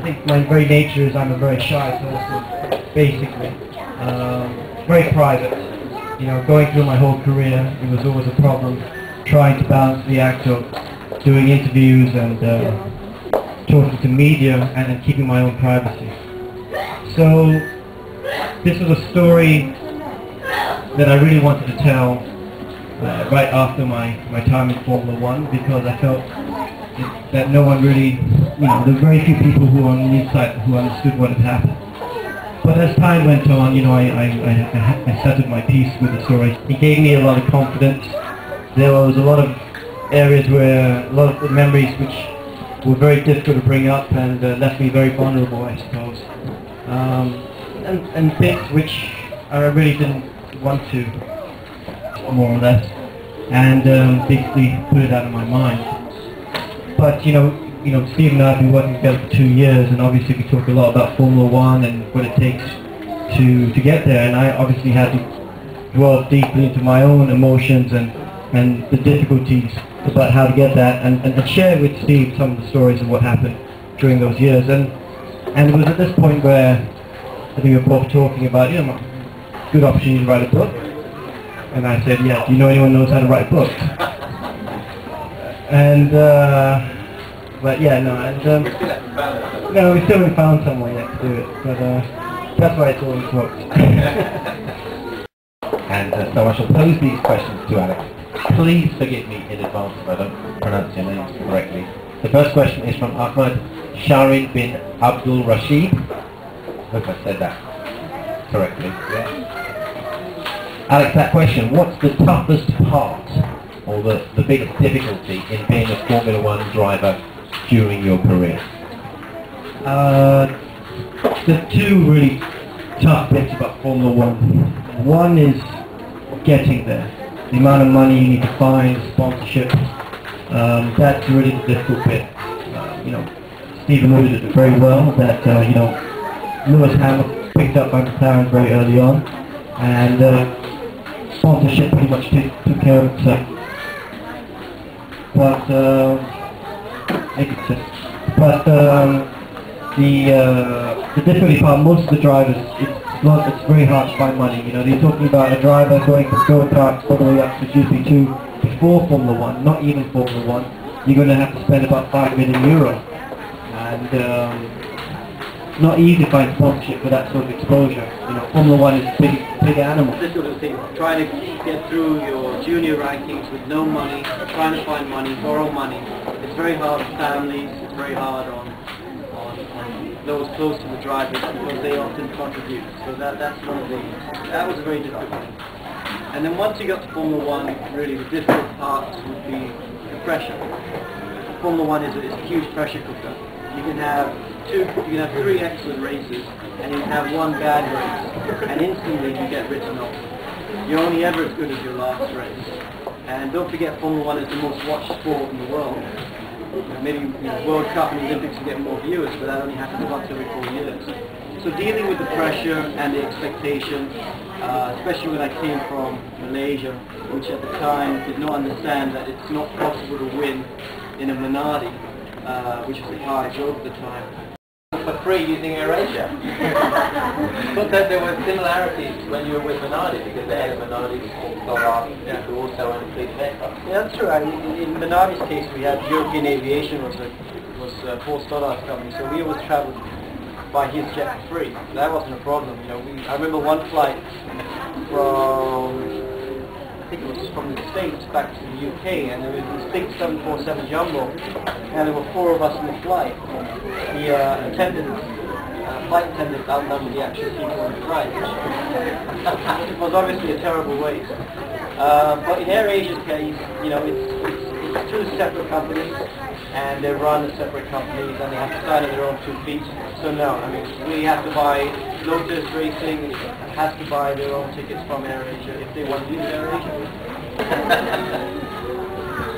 think my very nature is I'm a very shy person, basically. Very private. You know, going through my whole career, it was always a problem trying to balance the act of doing interviews and talking to media and keeping my own privacy. So this was a story that I really wanted to tell right after my time in Formula One, because I felt that no one really, you know, there were very few people who were on the inside who understood what had happened. But as time went on, you know, I settled my piece with the story. It gave me a lot of confidence. There was a lot of areas where, a lot of the memories which were very difficult to bring up and left me very vulnerable, I suppose. And bits which I really didn't want to, more or less, and basically put it out of my mind. But you know, Steve and I have been working together for 2 years, and obviously we talk a lot about Formula One and what it takes to get there. And I obviously had to dwell deeply into my own emotions and the difficulties about how to get that, and to share with Steve some of the stories of what happened during those years. And it was at this point where I think we were both talking about, you know, good opportunity to write a book. And I said, yeah, do you know anyone who knows how to write books? And, but yeah, no, and, no, we still haven't found someone yet to do it, but that's why it's all in books. And so I shall pose these questions to Alex. Please forgive me in advance if I don't pronounce your names correctly. The first question is from Ahmad Sharin bin Abdul Rashid. I hope I said that correctly. Yeah. Alex, that question, what's the toughest part or the biggest difficulty in being a Formula One driver during your career? The two really tough bits about Formula One. One is getting there. The amount of money you need to find, sponsorship, that's really the difficult bit. You know, Steve alluded to it very well that, you know, Lewis Hamilton picked up by McLaren very early on, and sponsorship pretty much took care of itself. But the difficulty part, most of the drivers, it's very hard to find money. You know, you're talking about a driver going from go-karts all the way up to GP2 before Formula One, not even Formula One. You're going to have to spend about €5 million, and not easy to find sponsorship for that sort of exposure. You know, Formula One is a big animal. This sort of thing, trying to get through your junior rankings with no money, trying to find money, borrow money. It's very hard on families, it's very hard on those close to the drivers because they often contribute. So that was a very difficult thing. And then once you got to Formula One, really the difficult parts would be the pressure. Formula One is a huge pressure cooker. You can have 3 excellent races, and you can have 1 bad race, and instantly you get written off. You're only ever as good as your last race. And don't forget, Formula One is the most watched sport in the world. Maybe World Cup and Olympics will get more viewers, but that only happens once every 4 years. So dealing with the pressure and the expectation, especially when I came from Malaysia, which at the time did not understand that it's not possible to win in a Minardi, which was the car I drove at the time. For free using AirAsia. But there were similarities when you were with Minardi, because they had a Minardi who also owned a fleet of aircraft. Yeah, that's true. In Minardi's case, we had European Aviation was Paul Stoddart's company, so we always travelled by his jet for free. That wasn't a problem. You know, I remember one flight from, I think it was from the States back to the UK, and there was this big 747 Jumbo, and there were 4 of us in the flight. The flight attendants outnumbered the actual people on the flight. It was obviously a terrible waste. But in AirAsia's case, you know, it's 2 separate companies, and they run as separate companies, and they have to stand on their own 2 feet. So no, I mean, we have to buy Lotus Racing has to buy their own tickets from AirAsia if they want to use AirAsia.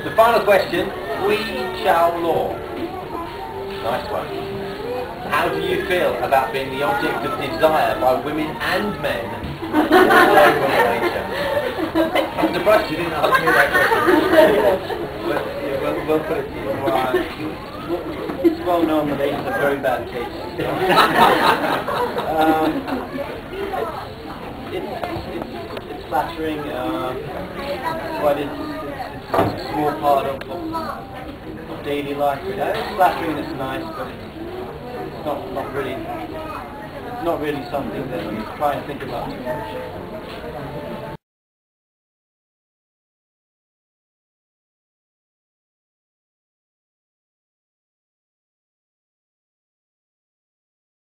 The final question, we shall law. Nice one. How do you feel about being the object of desire by women and men all over Malaysia? I'm surprised you didn't ask me that question. But, yeah, we'll put it to you. well known Malaysians have very bad taste. It's flattering, but it's a small part of daily life. It's flattering and it's nice, but it's not really something that you try and think about too much.